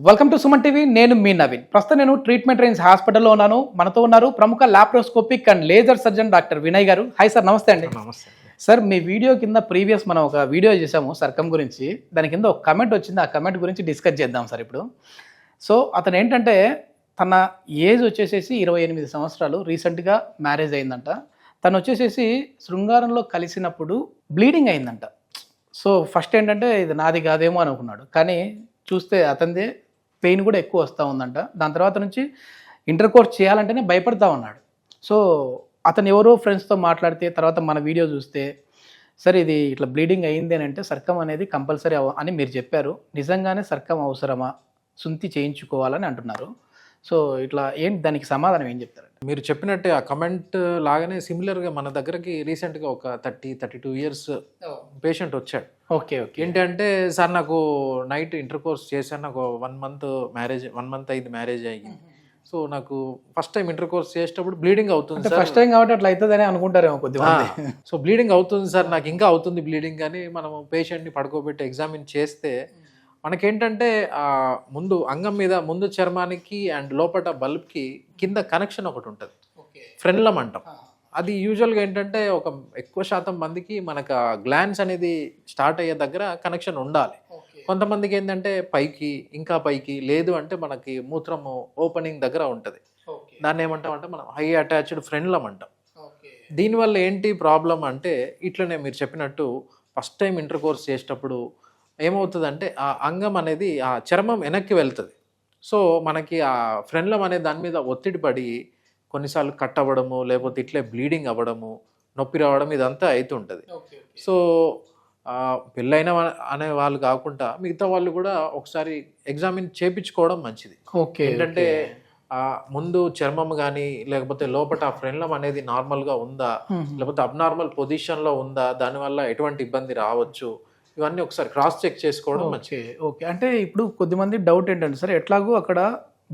Welcome to Suman TV. నేను మీ నవీన్. ప్రస్తుతం నేను ట్రీట్మెంట్ రేంజ్ హాస్పిటల్లో ఉన్నాను. మనతో ఉన్నారు ప్రముఖ laparoscopic and laser surgeon doctor Vinay గారు. హాయ్ సార్, నమస్తే అండి. నమస్తే. సార్, మీ వీడియో కింద ప్రీవియస్ మనం ఒక వీడియో చేసాము సర్కం గురించి. దాని కింద ఒక కమెంట్ వచ్చింది. ఆ కమెంట్ గురించి డిస్కస్ చేద్దాం సార్ ఇప్పుడు. సో అతను ఏంటంటే తన ఏజ్ వచ్చేసేసి 28 సంవత్సరాలు, రీసెంట్గా మ్యారేజ్ అయిందంట. తను వచ్చేసేసి శృంగారంలో కలిసినప్పుడు బ్లీడింగ్ అయిందంట. సో ఫస్ట్ ఏంటంటే ఇది నాది కాదేమో అనుకున్నాడు, కానీ చూస్తే అతనిదే పెయిన్ కూడా ఎక్కువ వస్తూ ఉందంట. దాని తర్వాత నుంచి ఇంటర్ కోర్స్ చేయాలంటేనే భయపడతా ఉన్నాడు. సో అతను ఎవరో ఫ్రెండ్స్తో మాట్లాడితే తర్వాత మన వీడియో చూస్తే సరే ఇది ఇట్లా బ్లీడింగ్ అయింది అని అంటే సర్కం అనేది కంపల్సరీ అని మీరు చెప్పారు. నిజంగానే సర్కం అవసరమా, సుంతి చేయించుకోవాలని అంటున్నారు. సో ఇట్లా ఏంటి, దానికి సమాధానం ఏం చెప్తారండి? మీరు చెప్పినట్టే ఆ కమెంట్ లాగానే సిమిలర్గా మన దగ్గరకి రీసెంట్గా ఒక 32 ఇయర్స్ పేషెంట్ వచ్చాడు. Okay okay. ఏంటంటే సార్ నాకు నైట్ ఇంటర్ కోర్స్ చేశాను, నాకు 1 మంత్ అయింది మ్యారేజ్ అయ్యి. సో నాకు ఫస్ట్ టైం ఇంటర్ కోర్స్ చేసేటప్పుడు బ్లీడింగ్ అవుతుంది సార్. ఫస్ట్ టైం కాబట్టి అట్లా అవుతుందని అనుకుంటారేమో కొద్దిమంది. సో బ్లీడింగ్ అవుతుంది సార్, నాకు ఇంకా అవుతుంది బ్లీడింగ్ అని మనం పేషెంట్ని పడుకోబెట్టి ఎగ్జామిన్ చేస్తే మనకేంటంటే ముందు అంగం మీద ముందు చర్మానికి అండ్ లోపల బల్బ్కి కింద కనెక్షన్ ఒకటి ఉంటుంది, ఫ్రెన్లం అంటాం. అది యూజువల్గా ఏంటంటే ఒక ఎక్కువ శాతం మందికి మనకు గ్లాన్స్ అనేది స్టార్ట్ అయ్యే దగ్గర కనెక్షన్ ఉండాలి. కొంతమందికి ఏంటంటే పైకి, ఇంకా పైకి, లేదు అంటే మనకి మూత్రము ఓపెనింగ్ దగ్గర ఉంటుంది. దాన్ని ఏమంటాం అంటే మనం హై అటాచ్డ్ ఫ్రెన్లం అంటాం. దీనివల్ల ఏంటి ప్రాబ్లం అంటే ఇట్లనే మీరు చెప్పినట్టు ఫస్ట్ టైం ఇంటర్ కోర్స్ చేసేటప్పుడు ఏమవుతుందంటే ఆ అంగం అనేది ఆ చర్మం వెనక్కి వెళ్తుంది. సో మనకి ఆ ఫ్రెన్లం అనే దాని మీద ఒత్తిడి పడి కొన్నిసార్లు కట్ అవ్వడము, లేకపోతే ఇట్లే బ్లీడింగ్ అవ్వడము, నొప్పి రావడం, ఇదంతా అవుతుంటుంది. సో పెళ్ళైన అనే వాళ్ళు కాకుండా మిగతా వాళ్ళు కూడా ఒకసారి ఎగ్జామిన్ చేయించుకోవడం మంచిది. ఏంటంటే ముందు చర్మం కానీ లేకపోతే లోపల ఆ ఫ్రెన్లం అనేది నార్మల్గా ఉందా, లేకపోతే అబ్నార్మల్ పొజిషన్లో ఉందా, దానివల్ల ఎటువంటి ఇబ్బంది రావచ్చు, ఇవన్నీ ఒకసారి క్రాస్ చెక్ చేసుకోవడం మంచిది. ఓకే. అంటే ఇప్పుడు కొద్దిమంది డౌట్ ఏంటంటే సార్, ఎట్లాగో అక్కడ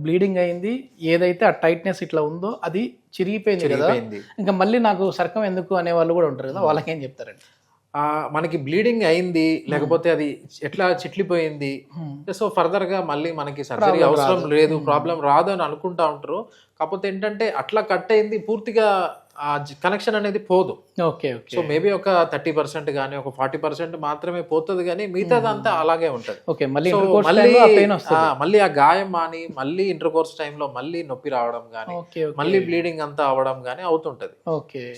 బ్లీడింగ్ అయింది, ఏదైతే ఆ టైట్నెస్ ఇట్లా ఉందో అది చిరిగిపోయింది కదా, ఇంకా మళ్ళీ నాకు సర్కం ఎందుకు అనే వాళ్ళు కూడా ఉంటారు కదా, వాళ్ళకి ఏం చెప్తారండి? మనకి బ్లీడింగ్ అయింది లేకపోతే అది ఎట్లా చిట్లిపోయింది, సో ఫర్దర్గా మళ్ళీ మనకి సర్జరీ అవసరం లేదు, ప్రాబ్లం రాదు అని అనుకుంటా ఉంటారు. కాకపోతే ఏంటంటే అట్లా కట్ అయింది, పూర్తిగా ఆ కనెక్షన్ అనేది పోదు. ఓకే. సో మేబీ ఒక 30% కానీ ఒక 40% మాత్రమే పోతుంది, కానీ మిగతాదంతా అలాగే ఉంటుంది. మళ్ళీ ఆ గాయం మాని మళ్ళీ ఇంటర్ కోర్స్ టైంలో మళ్ళీ నొప్పి రావడం కానీ మళ్ళీ బ్లీడింగ్ అంతా అవ్వడం కానీ అవుతుంటది.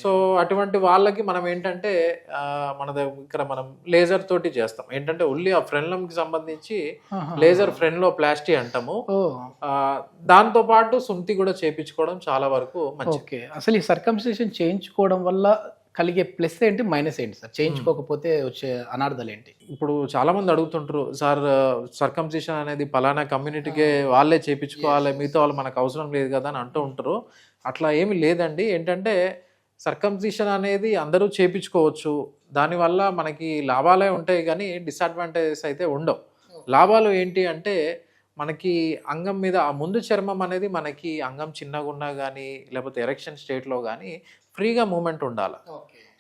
సో అటువంటి వాళ్ళకి మనం ఏంటంటే మన దగ్గర మనం లేజర్ తోటి చేస్తాం. ఏంటంటే ఓన్లీ ఆ ఫ్రెన్లం కి సంబంధించి లేజర్ ఫ్రెన్లో ప్లాస్టీ అంటాము. దాంతో పాటు సుంతి కూడా చేపించుకోవడం చాలా వరకు మంచిది. అసలు ఈ సర్కంసిషన్ చేయించుకోవడం వల్ల కలిగే ప్లస్ ఏంటి, మైనస్ ఏంటి సార్? చేయించుకోకపోతే వచ్చే అనార్థాలు ఏంటి? ఇప్పుడు చాలా మంది అడుగుతుంటారు, సార్ సర్కంసిషన్ అనేది పలానా కమ్యూనిటీకే వాళ్ళే చేయించుకోవాలి, మిగతా వాళ్ళు మనకు అవసరం లేదు కదా అని అంటూ ఉంటారు. అట్లా ఏమి లేదండి. ఏంటంటే సర్కంసిషన్ అనేది అందరూ చేయించుకోవచ్చు, దానివల్ల మనకి లాభాలే ఉంటాయి కానీ డిసడ్వాంటేజెస్ అయితే ఉండవు. లాభాలు ఏంటి అంటే మనకి అంగం మీద ఆ ముందు చర్మం అనేది మనకి అంగం చిన్నగా ఉన్నా కానీ లేకపోతే ఎరెక్షన్ స్టేట్లో కానీ ఫ్రీగా మూమెంట్ ఉండాలి.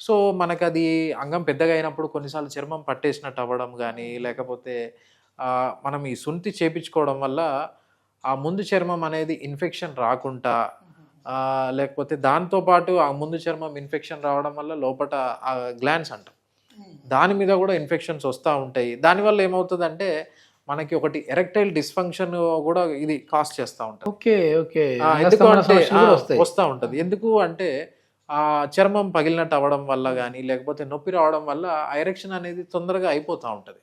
సో మనకు అది అంగం పెద్దగా అయినప్పుడు కొన్నిసార్లు చర్మం పట్టేసినట్టు అవ్వడం కానీ, లేకపోతే మనం ఈ సుంతి చేపించుకోవడం వల్ల ఆ ముందు చర్మం అనేది ఇన్ఫెక్షన్ రాకుండా, లేకపోతే దాంతోపాటు ఆ ముందు చర్మం ఇన్ఫెక్షన్ రావడం వల్ల లోపల ఆ గ్లాన్స్ అంటాం, దాని మీద కూడా ఇన్ఫెక్షన్స్ వస్తూ ఉంటాయి. దానివల్ల ఏమవుతుందంటే మనకి ఒకటి ఎరెక్టైల్ డిస్ఫంక్షన్ కూడా ఇది కాస్ట్ చేస్తూ ఉంటుంది. వస్తూ ఉంటుంది. ఎందుకు అంటే ఆ చర్మం పగిలినట్టు అవ్వడం వల్ల కానీ లేకపోతే నొప్పి రావడం వల్ల ఆ ఎరెక్షన్ అనేది తొందరగా అయిపోతూ ఉంటుంది.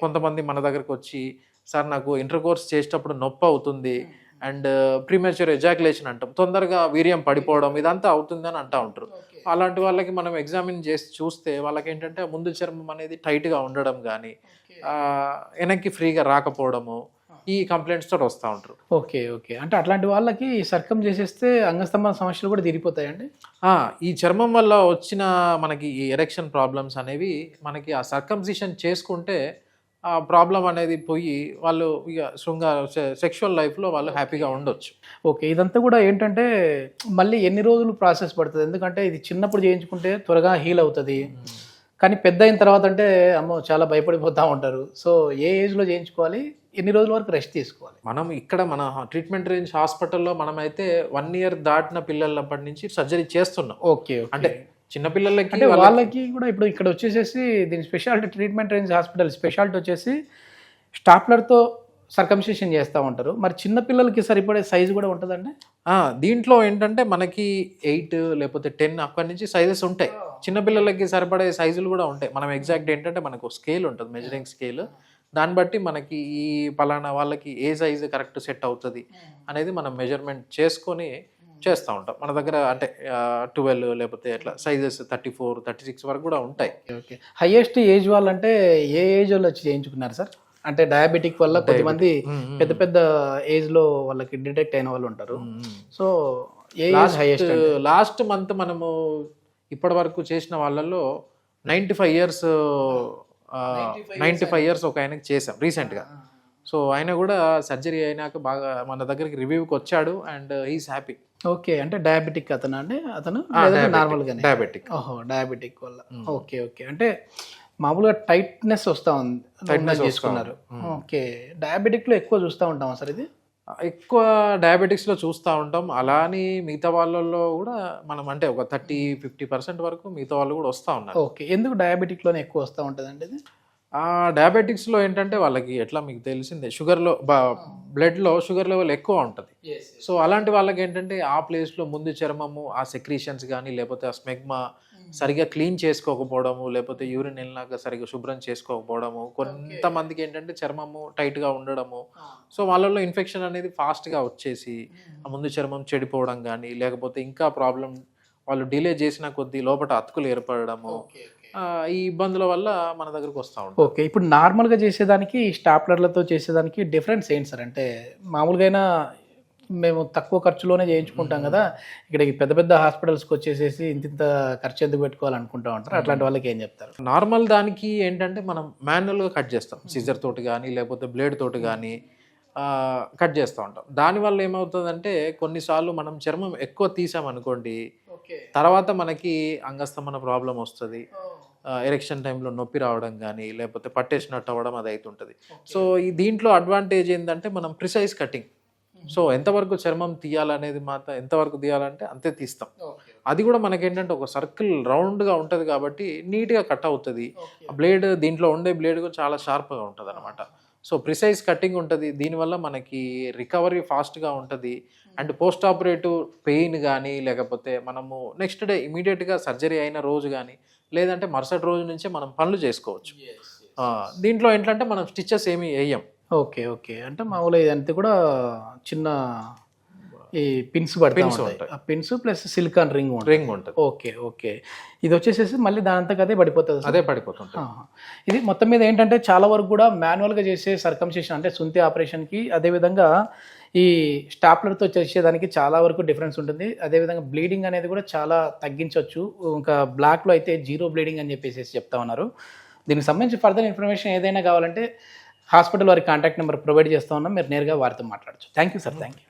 కొంతమంది మన దగ్గరకు వచ్చి, సార్ నాకు ఇంటర్ కోర్స్ చేసేటప్పుడు నొప్పి అవుతుంది అండ్ ప్రీమెచ్యూర్ ఎజాక్యులేషన్ అంటాం, తొందరగా వీర్యం పడిపోవడం, ఇదంతా అవుతుంది అని అంటూ ఉంటారు. అలాంటి వాళ్ళకి మనం ఎగ్జామిన్ చేసి చూస్తే వాళ్ళకి ఏంటంటే ముందు చర్మం అనేది టైట్గా ఉండడం కానీ వెనక్కి ఫ్రీగా రాకపోవడము, ఈ కంప్లైంట్స్ తోటి వస్తూ ఉంటారు. ఓకే. అంటే అట్లాంటి వాళ్ళకి సర్కం చేసేస్తే అంగస్తంభన సమస్యలు కూడా తీరిపోతాయండి? ఈ చర్మం వల్ల వచ్చిన మనకి ఈ ఎరెక్షన్ ప్రాబ్లమ్స్ అనేవి మనకి ఆ సర్కంసిషన్ చేసుకుంటే ఆ ప్రాబ్లం అనేది పోయి వాళ్ళు ఇక సెక్షువల్ లైఫ్లో వాళ్ళు హ్యాపీగా ఉండొచ్చు. ఓకే. ఇదంతా కూడా ఏంటంటే మళ్ళీ ఎన్ని రోజులు ప్రాసెస్ పడుతుంది? ఎందుకంటే ఇది చిన్నప్పుడు చేయించుకుంటే త్వరగా హీల్ అవుతుంది, కానీ పెద్ద అయిన తర్వాత అంటే అమ్మో చాలా భయపడిపోతూ ఉంటారు. సో ఏ ఏజ్లో చేయించుకోవాలి, ఎన్ని రోజుల వరకు రెస్ట్ తీసుకోవాలి? మనం ఇక్కడ మన ట్రీట్మెంట్ రేంజ్ హాస్పిటల్లో మనమైతే 1 ఇయర్ దాటిన పిల్లలప్పటి నుంచి సర్జరీ చేస్తున్నాం. ఓకే. అంటే చిన్నపిల్లలకి అంటే వాళ్ళకి కూడా ఇప్పుడు ఇక్కడ వచ్చేసేసి దీని speciality treatment range hospital speciality వచ్చేసి స్టాప్లర్తో సర్కంసిషన్ చేస్తూ ఉంటారు. మరి చిన్నపిల్లలకి సరిపడే సైజు కూడా ఉంటుందండి? దీంట్లో ఏంటంటే మనకి 8 లేకపోతే 10 అక్కడి నుంచి సైజెస్ ఉంటాయి. చిన్నపిల్లలకి సరిపడే సైజులు కూడా ఉంటాయి. మనం ఎగ్జాక్ట్ ఏంటంటే మనకు స్కేల్ ఉంటుంది, మెజరింగ్ స్కేల్. దాన్ని బట్టి మనకి ఈ పలానా వాళ్ళకి ఏ సైజు కరెక్ట్ సెట్ అవుతుంది అనేది మనం మెజర్మెంట్ చేసుకొని చేస్తూ ఉంటాం. మన దగ్గర అంటే 12 లేకపోతే అట్లా సైజెస్ 34, 36 వరకు కూడా ఉంటాయి. ఓకే. హైయెస్ట్ ఏజ్ వాళ్ళంటే ఏ ఏజ్ వాళ్ళు వచ్చి చేయించుకున్నారు సార్? అంటే డయాబెటిక్ వల్ల కొద్దిమంది పెద్ద పెద్ద ఏజ్లో వాళ్ళకి డిటెక్ట్ అయిన వాళ్ళు ఉంటారు. సో ఏ ఏజ్ హైయెస్ట్? లాస్ట్ మంత్ మనము ఇప్పటి వరకు చేసిన వాళ్ళల్లో 95 ఇయర్స్ 95 ఇయర్స్ ఒక ఆయనకి చేసాం రీసెంట్గా. సో ఆయన కూడా సర్జరీ అయినాక బాగా మన దగ్గరికి రివ్యూకి వచ్చాడు అండ్ హీస్ హ్యాపీ. ఓకే. అంటే డయాబెటిక్ అతను అండి అతను నార్మల్గానే? డయాబెటిక్. ఓహో, డయాబెటిక్ వల్ల. Okay okay. అంటే మామూలుగా టైట్నెస్ వస్తూ ఉంది, టైట్నెస్ చేసుకున్నారు. ఓకే. డయాబెటిక్లో ఎక్కువ చూస్తూ ఉంటాం సార్ ఇది? ఎక్కువ డయాబెటిక్స్లో చూస్తూ ఉంటాం. అలా అని మిగతా వాళ్ళల్లో కూడా మనం అంటే ఒక 30-50% వరకు మిగతా వాళ్ళు కూడా వస్తూ ఉన్నారు. ఓకే. ఎందుకు డయాబెటిక్లోనే ఎక్కువ వస్తూ ఉంటుందండి ఇది? డయాబెటిక్స్లో ఏంటంటే వాళ్ళకి ఎట్లా మీకు తెలిసిందే షుగర్లో బ్లడ్లో షుగర్ లెవెల్ ఎక్కువ ఉంటుంది. సో అలాంటి వాళ్ళకి ఏంటంటే ఆ ప్లేస్లో ముందు చర్మము ఆ సెక్రీషన్స్ కానీ లేకపోతే ఆ స్మెగ్మా సరిగా క్లీన్ చేసుకోకపోవడము, లేకపోతే యూరిన్ వెళ్ళినాక సరిగా శుభ్రం చేసుకోకపోవడము, కొంతమందికి ఏంటంటే చర్మము టైట్గా ఉండడము. సో వాళ్ళలో ఇన్ఫెక్షన్ అనేది ఫాస్ట్గా వచ్చేసి ఆ ముందు చర్మం చెడిపోవడం కానీ లేకపోతే ఇంకా ప్రాబ్లం వాళ్ళు డిలే చేసిన కొద్దీ లోపల అతుకులు ఏర్పడము, ఈ ఇబ్బందుల వల్ల మన దగ్గరకు వస్తూ ఉంటాం. ఓకే. ఇప్పుడు నార్మల్గా చేసేదానికి స్టాప్లర్లతో చేసేదానికి డిఫరెన్స్ ఏంటి సార్? అంటే మామూలుగా మేము తక్కువ ఖర్చులోనే చేయించుకుంటాం కదా, ఇక్కడ పెద్ద పెద్ద హాస్పిటల్స్కి వచ్చేసేసి ఇంత ఖర్చు ఎందుకు పెట్టుకోవాలనుకుంటా ఉంటారు. అట్లాంటి వాళ్ళకి ఏం చెప్తారు? నార్మల్ దానికి ఏంటంటే మనం మాన్యువల్గా కట్ చేస్తాం, సిజర్ తోటి కానీ లేకపోతే బ్లేడ్ తోటి కానీ కట్ చేస్తూ ఉంటాం. దానివల్ల ఏమవుతుందంటే కొన్నిసార్లు మనం చర్మం ఎక్కువ తీసామనుకోండి, తర్వాత మనకి అంగస్తమన ప్రాబ్లం వస్తుంది, ఎరెక్షన్ టైంలో నొప్పి రావడం కానీ లేకపోతే పట్టేసినట్టు అవ్వడం అది అవుతుంటుంది. సో ఈ దీంట్లో అడ్వాంటేజ్ ఏంటంటే మనం ప్రిసైజ్ కటింగ్. సో ఎంతవరకు చర్మం తీయాలనేది మాత్రం ఎంతవరకు తీయాలంటే అంతే తీస్తాం. అది కూడా మనకేంటంటే ఒక సర్కిల్ రౌండ్గా ఉంటుంది కాబట్టి నీట్గా కట్ అవుతుంది. బ్లేడ్ దీంట్లో ఉండే బ్లేడ్ కూడా చాలా షార్ప్గా ఉంటుంది అనమాట. సో ప్రిసైజ్ కటింగ్ ఉంటుంది. దీనివల్ల మనకి రికవరీ ఫాస్ట్గా ఉంటుంది అండ్ పోస్ట్ ఆపరేటివ్ పెయిన్ కానీ లేకపోతే మనము నెక్స్ట్ డే ఇమీడియట్గా సర్జరీ అయిన రోజు కానీ లేదంటే మరుసటి రోజు నుంచే మనం పనులు చేసుకోవచ్చు. దీంట్లో ఏంటంటే మనం స్టిచెస్ ఏమి వేయం. Okay okay. అంటే మామూలుగా ఇదంతా కూడా చిన్న ఈ పిన్స్ పడతాయి, పిన్స్ ప్లస్ సిలికాన్ రింగ్ ఉంటుంది. Okay okay. ఇది వచ్చేసేసి మళ్ళీ దానంతకు అదే పడిపోతుంది? అదే పడిపోతుంది. ఇది మొత్తం మీద ఏంటంటే చాలా వరకు కూడా మాన్యువల్గా చేసే సర్కంసిషన్ అంటే సుంతి ఆపరేషన్కి, అదేవిధంగా ఈ స్టాప్లర్తో చేసేదానికి చాలా వరకు డిఫరెన్స్ ఉంటుంది. అదేవిధంగా బ్లీడింగ్ అనేది కూడా చాలా తగ్గించవచ్చు. ఇంకా బ్లాక్లో అయితే 0 బ్లీడింగ్ అని చెప్పేసి చెప్తా ఉన్నారు. దీనికి సంబంధించి ఫర్దర్ ఇన్ఫర్మేషన్ ఏదైనా కావాలంటే హాస్పిటల్ వారి కాంటాక్ట్ నెంబర్ ప్రొవైడ్ చేస్తూ ఉన్నాం, మీరు నేరుగా వారితో మాట్లాడచ్చు. Thank you sir. Thank you.